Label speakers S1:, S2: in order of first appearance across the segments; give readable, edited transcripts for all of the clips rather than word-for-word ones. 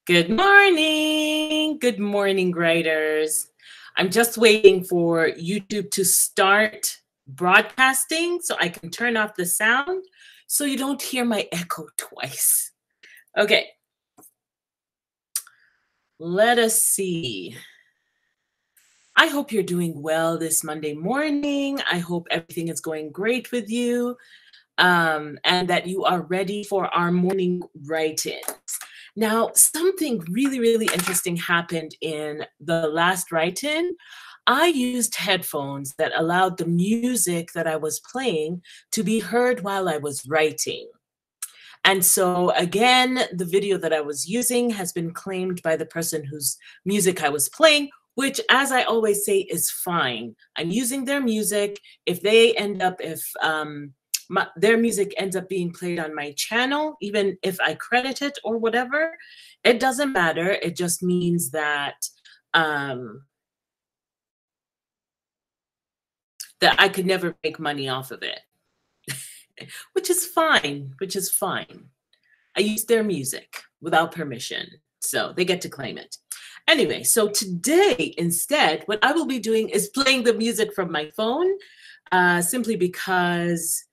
S1: Good morning. Good morning, writers. I'm just waiting for YouTube to start broadcasting so I can turn off the sound so you don't hear my echo twice. Okay. Let us see. I hope you're doing well this Monday morning. I hope everything is going great with you and that you are ready for our morning write-ins. Now, something really, really interesting happened in the last write-in. I used headphones that allowed the music that I was playing to be heard while I was writing. And so again, the video that I was using has been claimed by the person whose music I was playing, which, as I always say, is fine. I'm using their music. If they end up, their music ends up being played on my channel, even if I credit it or whatever, it doesn't matter. It just means that that I could never make money off of it, which is fine, I use their music without permission, so they get to claim it. Anyway, so today, instead, what I will be doing is playing the music from my phone, simply because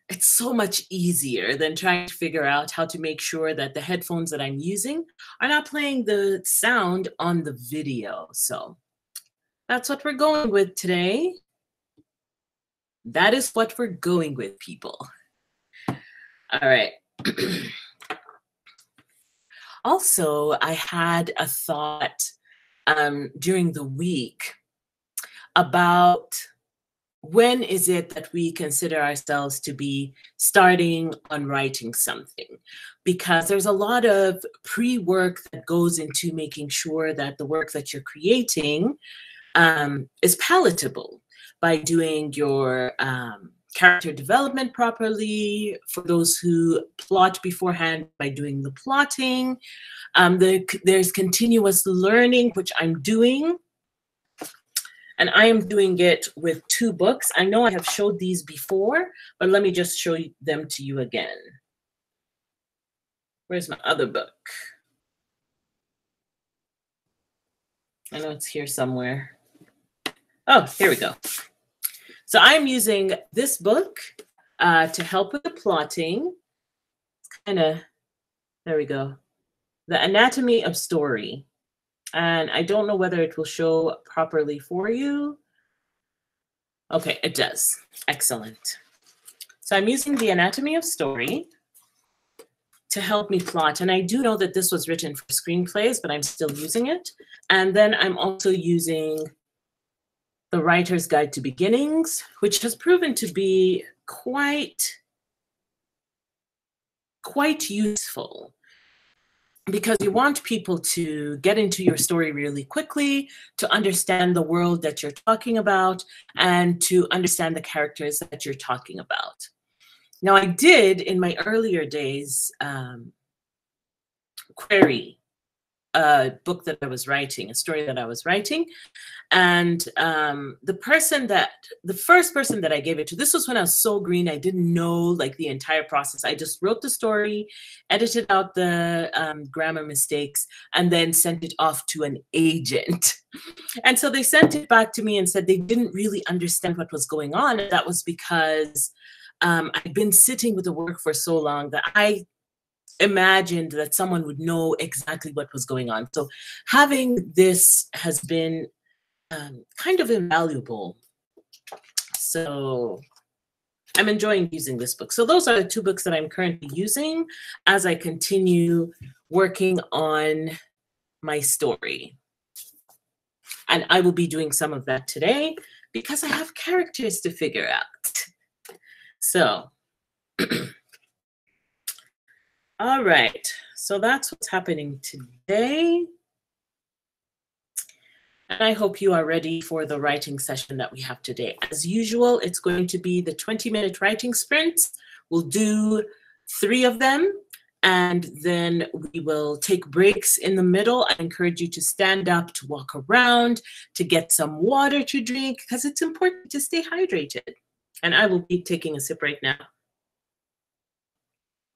S1: it's so much easier than trying to figure out how to make sure that the headphones that I'm using are not playing the sound on the video. So that's what we're going with today. That is what we're going with, people. All right. Also, I had a thought during the week about when is it that we consider ourselves to be starting on writing something? Because there's a lot of pre-work that goes into making sure that the work that you're creating is palatable by doing your character development properly, for those who plot beforehand by doing the plotting. There's continuous learning, which I'm doing. And I am doing it with 2 books. I know I have showed these before, but let me just show them to you again. Where's my other book? I know it's here somewhere. Oh, here we go. So I'm using this book to help with the plotting. It's kind of, there we go. The Anatomy of Story. And I don't know whether it will show properly for you. Okay, it does. Excellent. So I'm using The Anatomy of Story to help me plot. And I do know that this was written for screenplays, but I'm still using it. And then I'm also using The Writer's Guide to Beginnings, which has proven to be quite useful, because you want people to get into your story really quickly, to understand the world that you're talking about, and to understand the characters that you're talking about. Now, I did, in my earlier days, query a book that I was writing, a story that I was writing. And the first person that I gave it to, this was when I was so green, I didn't know like the entire process. I just wrote the story, edited out the grammar mistakes, and then sent it off to an agent. And so they sent it back to me and said they didn't really understand what was going on. And that was because I'd been sitting with the work for so long that I imagined that someone would know exactly what was going on. So having this has been kind of invaluable. So I'm enjoying using this book. So those are the 2 books that I'm currently using as I continue working on my story. And I will be doing some of that today because I have characters to figure out. So, all right. So that's what's happening today. And I hope you are ready for the writing session that we have today. As usual, it's going to be the 20-minute writing sprints. We'll do 3 of them, and then we will take breaks in the middle. I encourage you to stand up, to walk around, to get some water to drink, because it's important to stay hydrated. And I will be taking a sip right now.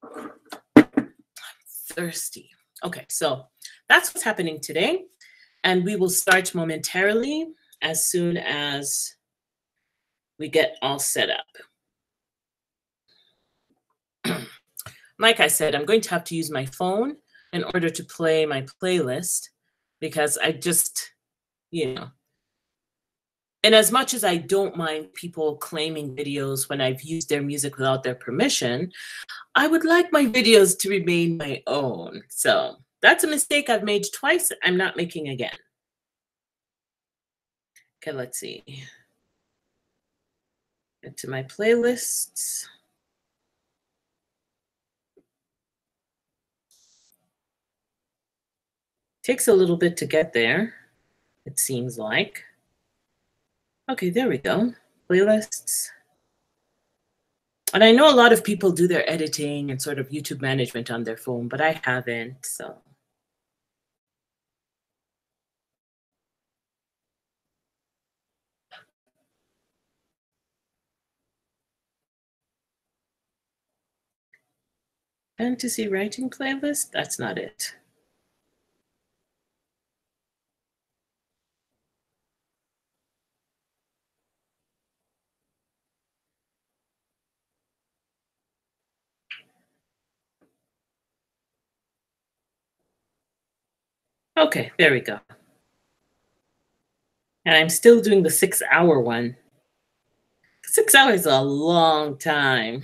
S1: I'm thirsty. Okay, so that's what's happening today. And we will start momentarily as soon as we get all set up. Like I said, I'm going to have to use my phone in order to play my playlist because I just, you know, and as much as I don't mind people claiming videos when I've used their music without their permission, I would like my videos to remain my own. So that's a mistake I've made twice. I'm not making again. Okay, let's see. Get to my playlists. Takes a little bit to get there, it seems like. Okay, there we go. Playlists. And I know a lot of people do their editing and sort of YouTube management on their phone, but I haven't, so. Fantasy writing playlist? That's not it. Okay, there we go. And I'm still doing the 6-hour one. 6 hours is a long time.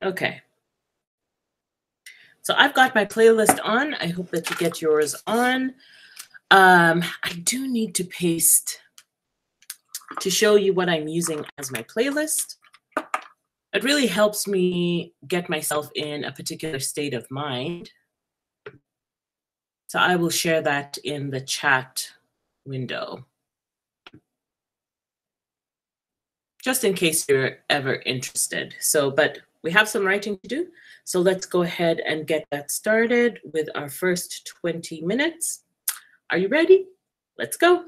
S1: Okay. So I've got my playlist on. I hope that you get yours on. I do need to paste to show you what I'm using as my playlist. It really helps me get myself in a particular state of mind. So I will share that in the chat window, just in case you're ever interested. So, but we have some writing to do. So let's go ahead and get that started with our first 20 minutes. Are you ready? Let's go.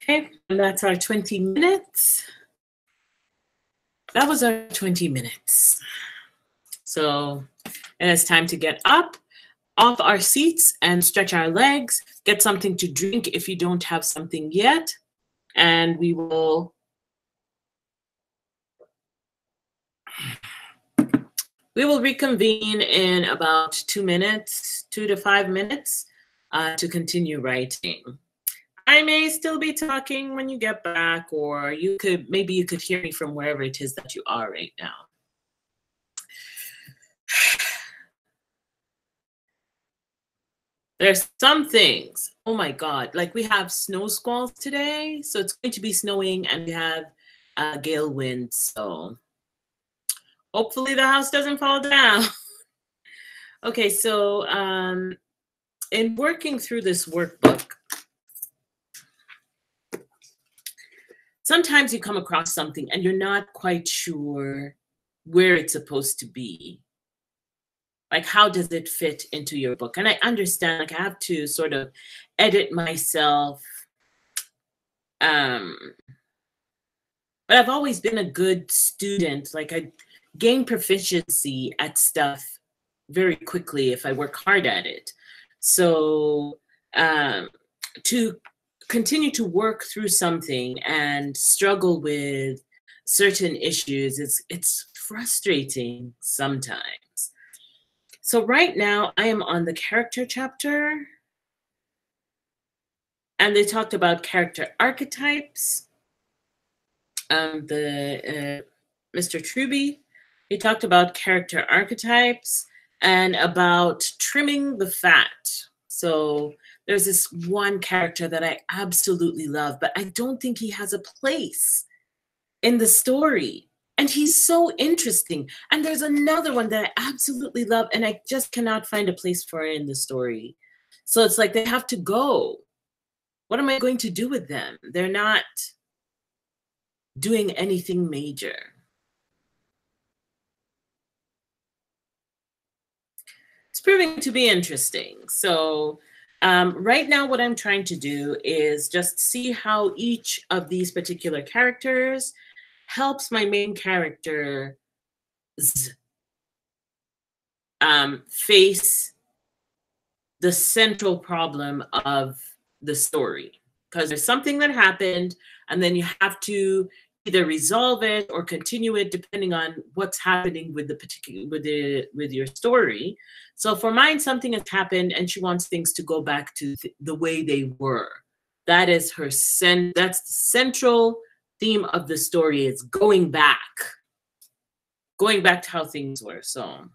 S1: Okay, and that's our 20 minutes. That was our 20 minutes. So, and it's time to get up off our seats and stretch our legs, get something to drink if you don't have something yet, and we will reconvene in about 2 minutes, 2 to 5 minutes, to continue writing. I may still be talking when you get back, or maybe you could hear me from wherever it is that you are right now. There's some things, oh my God, like we have snow squalls today, so it's going to be snowing, and we have gale winds, so hopefully the house doesn't fall down. Okay, so in working through this workbook, sometimes you come across something and you're not quite sure where it's supposed to be. Like, how does it fit into your book? And I understand, like, I have to sort of edit myself. But I've always been a good student. Like, I gain proficiency at stuff very quickly if I work hard at it. So to continue to work through something and struggle with certain issues, it's frustrating sometimes. So right now I am on the character chapter, and they talked about character archetypes. The Mr. Truby, he talked about character archetypes and about trimming the fat. So there's this one character that I absolutely love, but I don't think he has a place in the story. And he's so interesting. And there's another one that I absolutely love, and I just cannot find a place for it in the story. So it's like they have to go. What am I going to do with them? They're not doing anything major. It's proving to be interesting. So right now what I'm trying to do is just see how each of these particular characters helps my main character face the central problem of the story. Because there's something that happened, and then you have to either resolve it or continue it depending on what's happening with the particular with your story. So for mine, something has happened and she wants things to go back to the way they were. That is that's the central theme of the story, is going back to how things were. So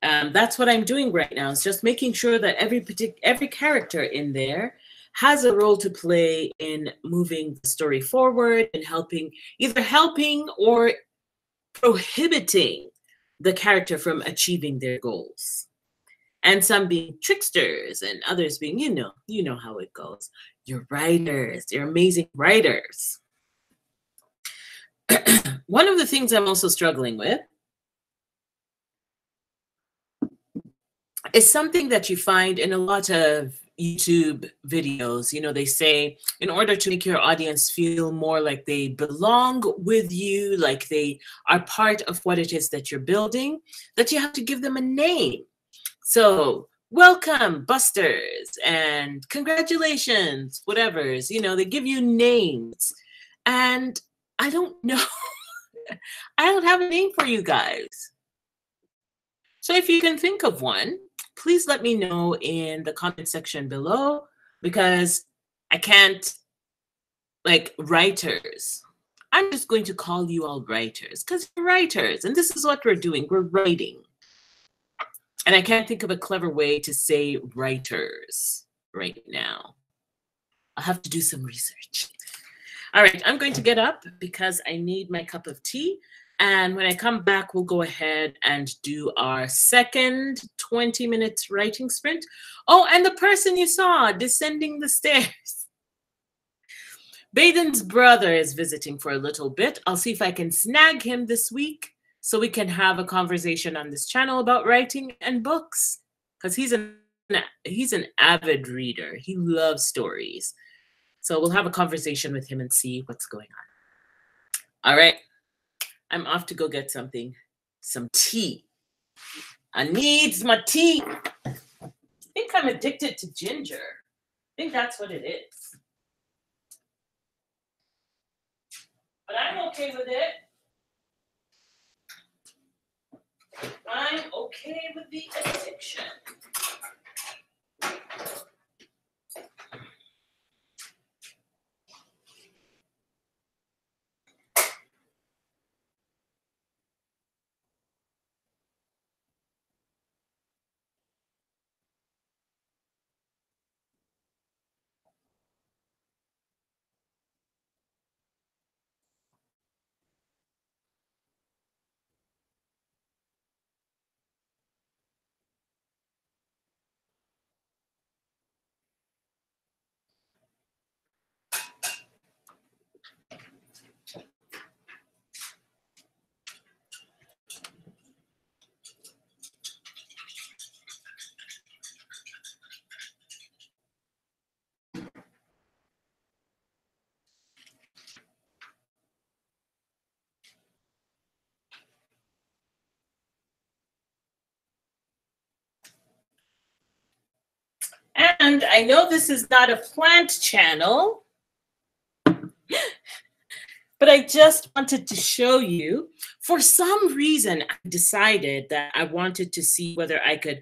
S1: that's what I'm doing right now, is just making sure that every character in there has a role to play in moving the story forward and either helping or prohibiting the character from achieving their goals. And some being tricksters and others being, you know how it goes. You're writers, you're amazing writers. One of the things I'm also struggling with is something that you find in a lot of YouTube videos. They say in order to make your audience feel more like they belong with you, like they are part of what it is that you're building, that you have to give them a name. So welcome, Busters, and congratulations, whatever's, they give you names. And I don't know, I don't have a name for you guys. So if you can think of one, please let me know in the comment section below, because I can't, writers. I'm just going to call you all writers because you're writers, and this is what we're doing. We're writing. And I can't think of a clever way to say writers right now. I'll have to do some research. All right, I'm going to get up because I need my cup of tea. And when I come back, we'll go ahead and do our second 20 minutes writing sprint. Oh, and the person you saw descending the stairs. Baden's brother is visiting for a little bit. I'll see if I can snag him this week so we can have a conversation on this channel about writing and books, because he's an avid reader. He loves stories. So we'll have a conversation with him and see what's going on. All right. I'm off to go get some tea. I need my tea. I think I'm addicted to ginger. I think that's what it is. But I'm okay with it. I'm okay with the addiction. And I know this is not a plant channel, but I just wanted to show you. For some reason, I decided that I wanted to see whether I could.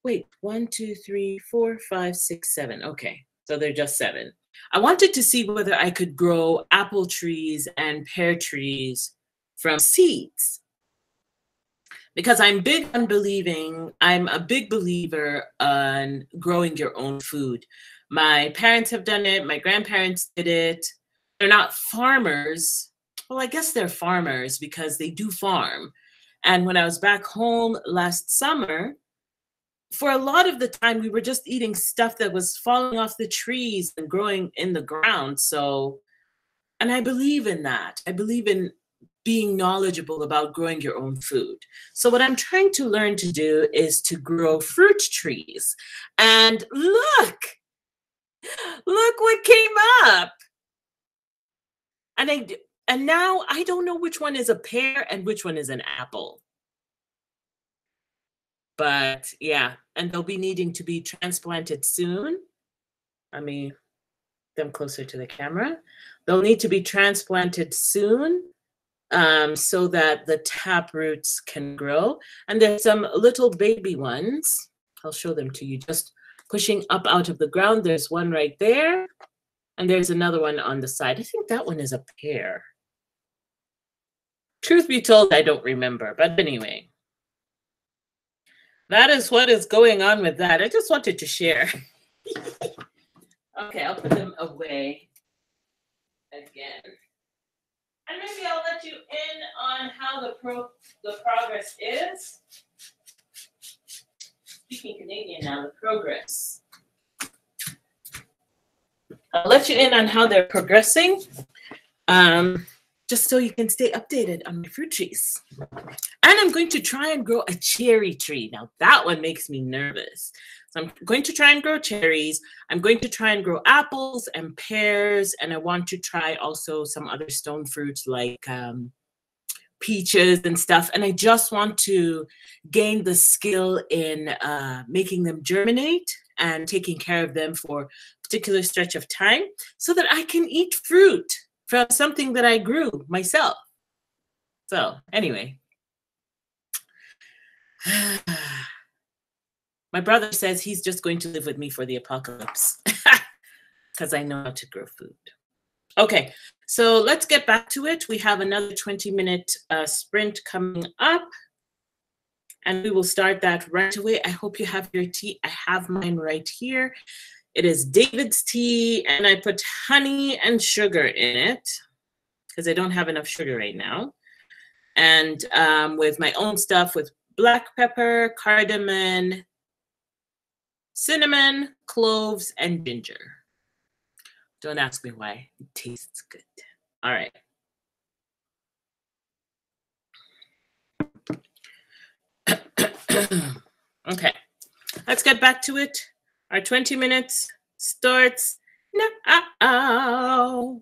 S1: Wait, 1, 2, 3, 4, 5, 6, 7. Okay, so they're just 7. I wanted to see whether I could grow apple trees and pear trees from seeds. Because I'm a big believer on growing your own food. My parents have done it, my grandparents did it. They're not farmers. Well, I guess they're farmers because they do farm. And when I was back home last summer, for a lot of the time, we were just eating stuff that was falling off the trees and growing in the ground. So, and I believe in that. I believe in being knowledgeable about growing your own food. So what I'm trying to learn to do is to grow fruit trees. And look what came up. And now I don't know which one is a pear and which one is an apple. But yeah, and they'll be needing to be transplanted soon. Let me them closer to the camera. They'll need to be transplanted soon. So that the tap roots can grow. And there's some little baby ones. I'll show them to you, just pushing up out of the ground. There's one right there. And there's another one on the side. I think that one is a pear. Truth be told, I don't remember. But anyway, that is what is going on with that. I just wanted to share. Okay, I'll put them away again. And maybe I'll let you in on how the progress is. Speaking Canadian now, the progress. I'll let you in on how they're progressing, just so you can stay updated on my fruit trees. And I'm going to try and grow a cherry tree. Now that one makes me nervous. So I'm going to try and grow cherries. I'm going to try and grow apples and pears. And I want to try also some other stone fruits like peaches and stuff. And I just want to gain the skill in making them germinate and taking care of them for a particular stretch of time so that I can eat fruit from something that I grew myself. So anyway. My brother says he's just going to live with me for the apocalypse because I know how to grow food. Okay, so let's get back to it. We have another 20-minute sprint coming up, and we will start that right away. I hope you have your tea. I have mine right here. It is David's tea, and I put honey and sugar in it because I don't have enough sugar right now. And with my own stuff with black pepper, cardamom, cinnamon, cloves, and ginger. Don't ask me why. It tastes good. All right. Okay. Let's get back to it. Our 20 minutes starts now.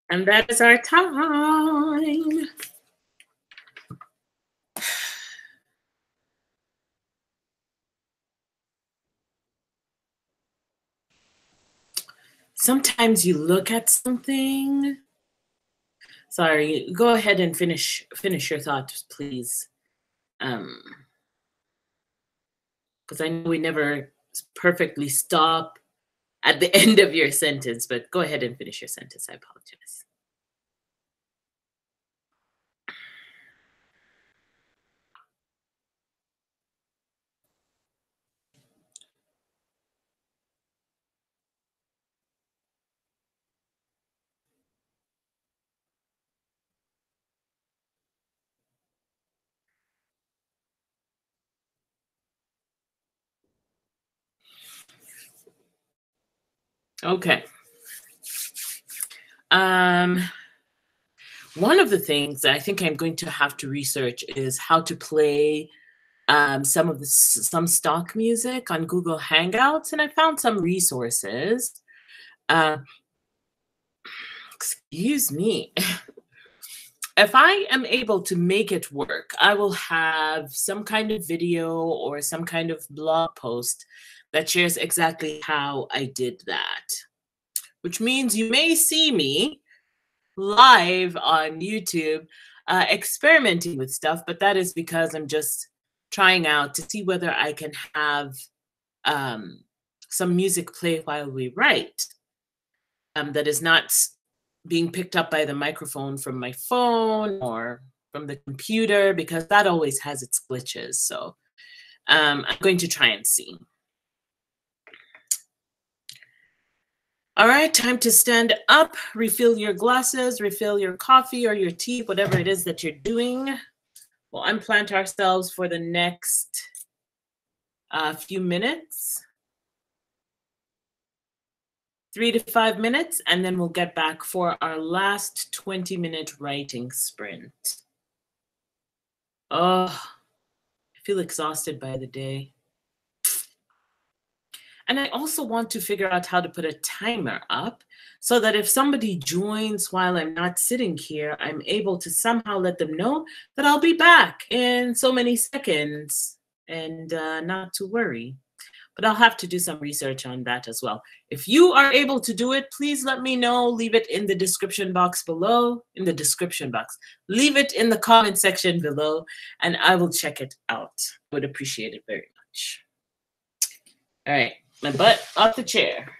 S1: And that is our time. Sometimes you look at something. Sorry, go ahead and finish your thought, please. Because I know we never perfectly stop at the end of your sentence, but go ahead and finish your sentence. I apologize. Okay. One of the things that I think I'm going to have to research is how to play some stock music on Google Hangouts, and I found some resources. Uh, excuse me. If I am able to make it work, I will have some kind of video or some kind of blog post that shares exactly how I did that, which means you may see me live on YouTube experimenting with stuff, but that is because I'm just trying out to see whether I can have some music play while we write that is not being picked up by the microphone from my phone or from the computer, because that always has its glitches. So I'm going to try and see. All right, time to stand up, refill your glasses, refill your coffee or your tea, whatever it is that you're doing. We'll unplant ourselves for the next few minutes, 3 to 5 minutes, and then we'll get back for our last 20-minute writing sprint. Oh, I feel exhausted by the day. And I also want to figure out how to put a timer up so that if somebody joins while I'm not sitting here, I'm able to somehow let them know that I'll be back in so many seconds and not to worry. But I'll have to do some research on that as well. If you are able to do it, please let me know. Leave it in the description box below, in the description box. Leave it in the comment section below, and I will check it out. I would appreciate it very much. All right, my butt off the chair.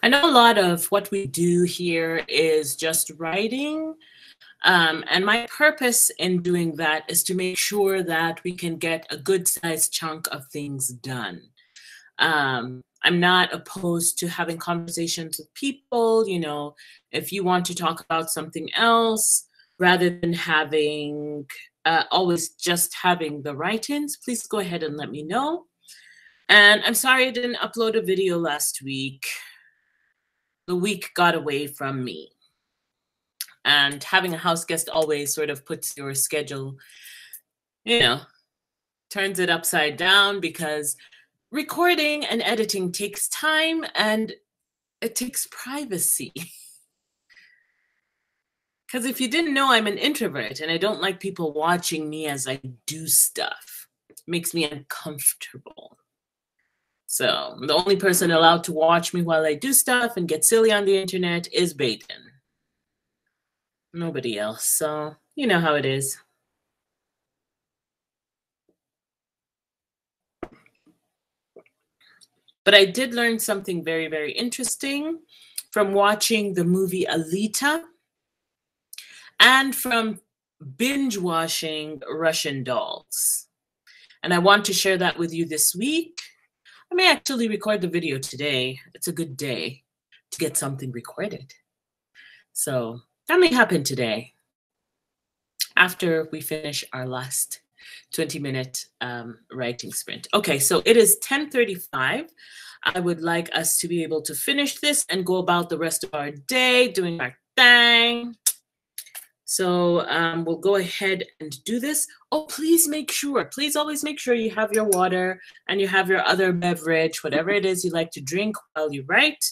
S1: I know a lot of what we do here is just writing. And my purpose in doing that is to make sure that we can get a good sized chunk of things done. I'm not opposed to having conversations with people. You know, if you want to talk about something else rather than having always just having the write-ins, please go ahead and let me know. And I'm sorry I didn't upload a video last week. The week got away from me. And having a house guest always sort of puts your schedule, you know, turns it upside down because recording and editing takes time and it takes privacy. Because if you didn't know, I'm an introvert and I don't like people watching me as I do stuff. It makes me uncomfortable. So the only person allowed to watch me while I do stuff and get silly on the internet is Baden. Nobody else. So you know how it is. But I did learn something very, very interesting from watching the movie Alita and from binge watching Russian Dolls. And I want to share that with you this week. I may actually record the video today. It's a good day to get something recorded. So that may happen today after we finish our last 20-minute writing sprint. Okay, so it is 10:35. I would like us to be able to finish this and go about the rest of our day doing our thing. So we'll go ahead and do this. Oh, please make sure, please always make sure you have your water and you have your other beverage, whatever it is you like to drink while you write.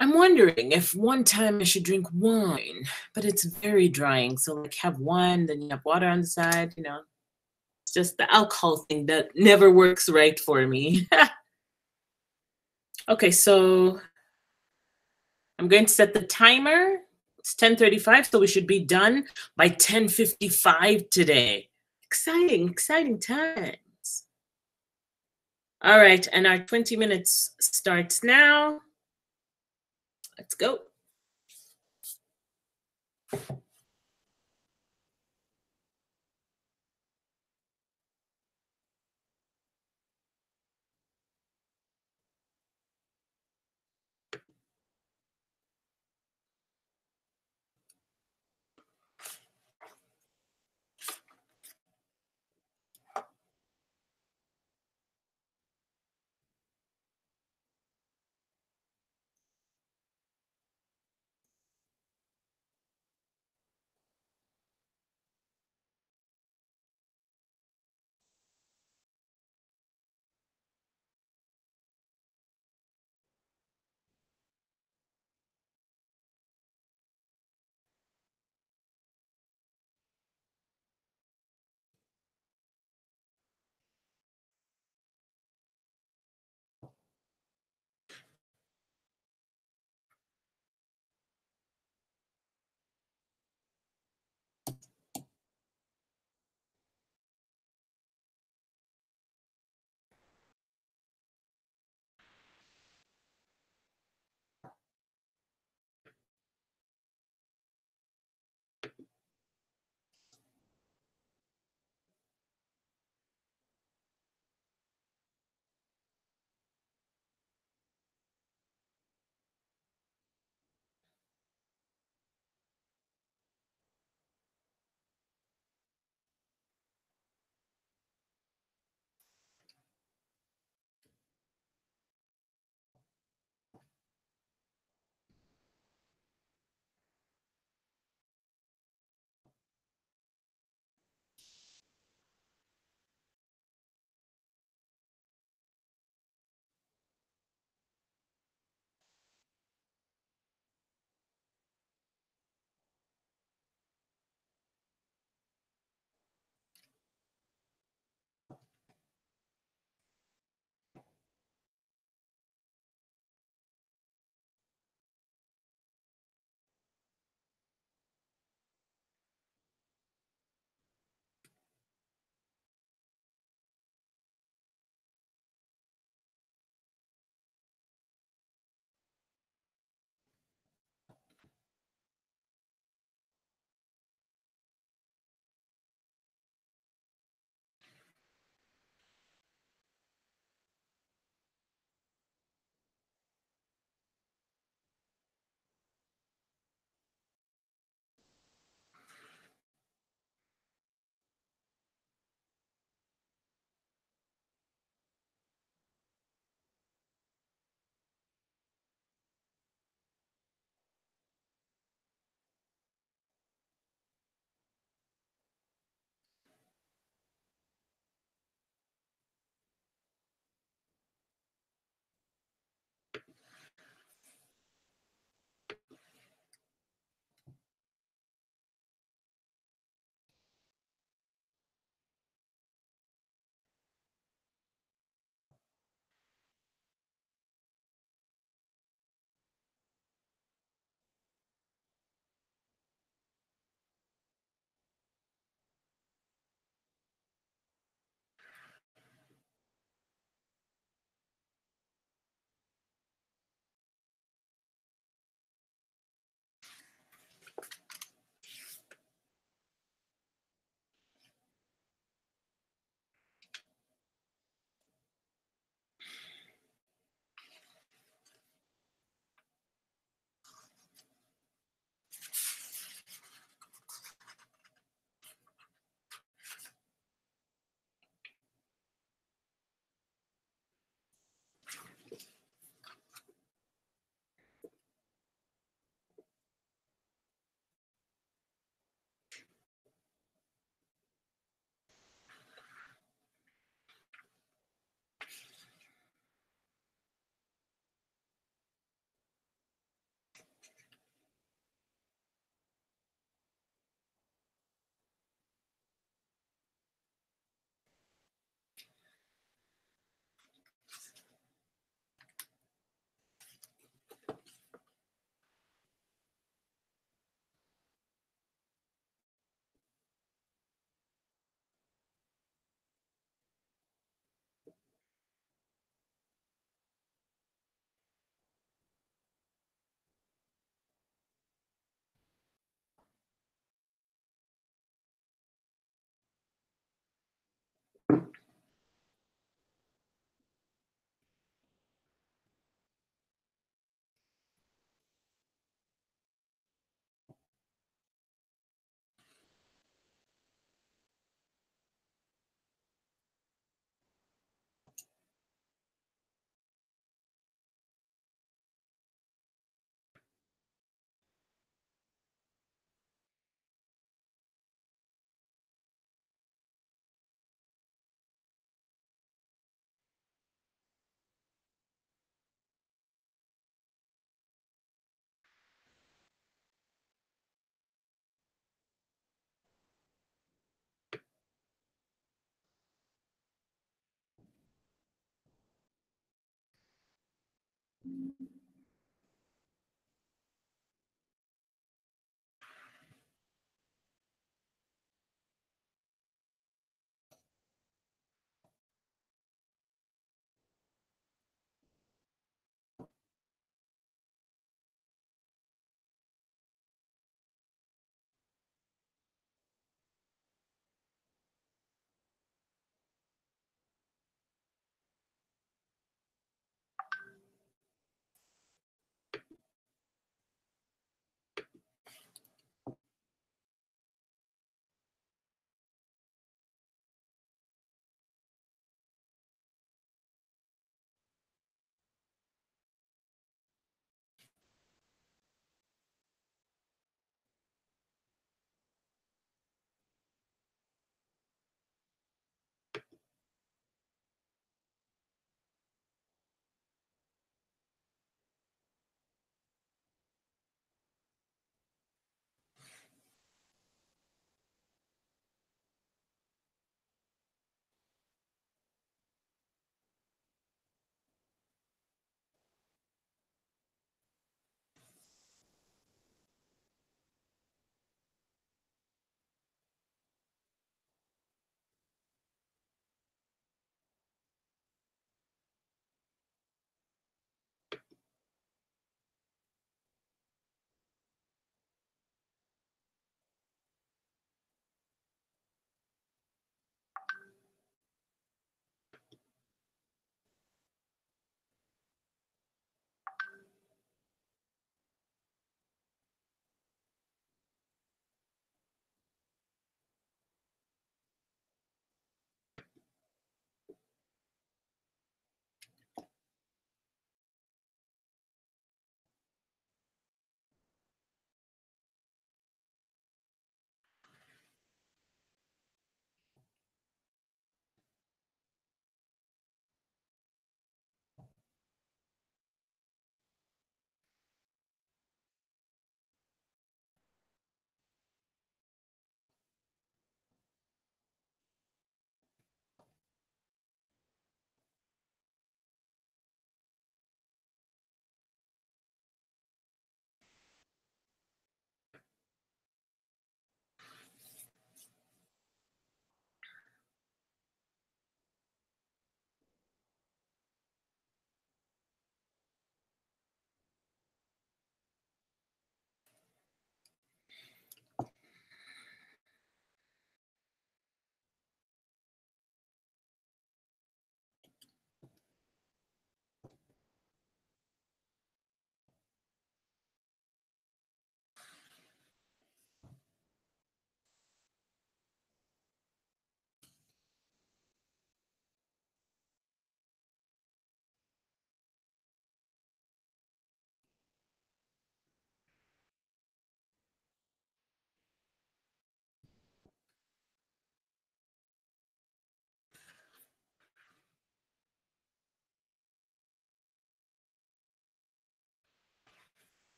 S1: I'm wondering if one time I should drink wine, but it's very drying. So like have wine, then you have water on the side, you know. It's just the alcohol thing that never works right for me. Okay, so I'm going to set the timer. It's 10:35, so we should be done by 10:55 today. Exciting, exciting times. All right, and our 20 minutes starts now. Let's go.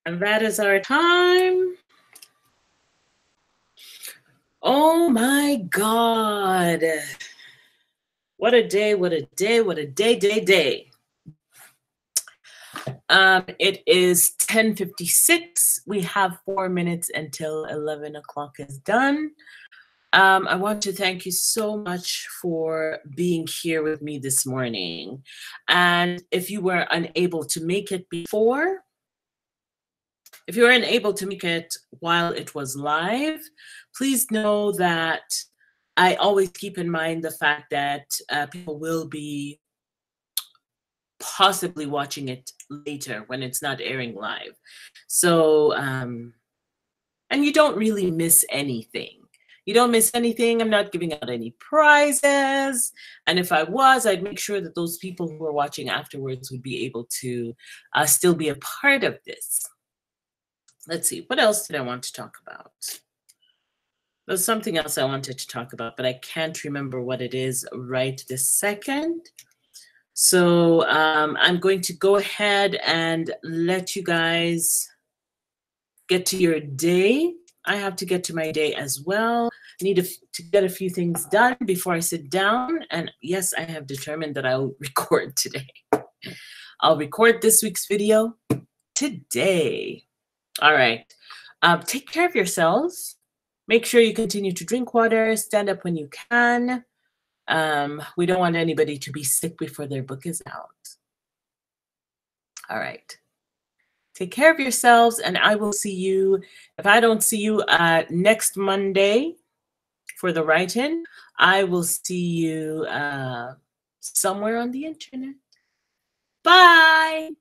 S1: And that is our time. Oh my God. What a day, what a day, what a day. It is 10:56. We have 4 minutes until 11 o'clock is done. I want to thank you so much for being here with me this morning. And if you were unable to make it before, if you were unable to make it while it was live, please know that I always keep in mind the fact that people will be possibly watching it later when it's not airing live. So, and you don't really miss anything. You don't miss anything. I'm not giving out any prizes. And if I was, I'd make sure that those people who are watching afterwards would be able to still be a part of this. Let's see, what else did I want to talk about? There's something else I wanted to talk about, but I can't remember what it is right this second. So I'm going to go ahead and let you guys get to your day. I have to get to my day as well. I need to get a few things done before I sit down. And yes, I have determined that I'll record today. I'll record this week's video today. All right. Take care of yourselves. Make sure you continue to drink water. Stand up when you can. We don't want anybody to be sick before their book is out. All right. Take care of yourselves, and I will see you. If I don't see you next Monday for the write-in, I will see you somewhere on the internet. Bye.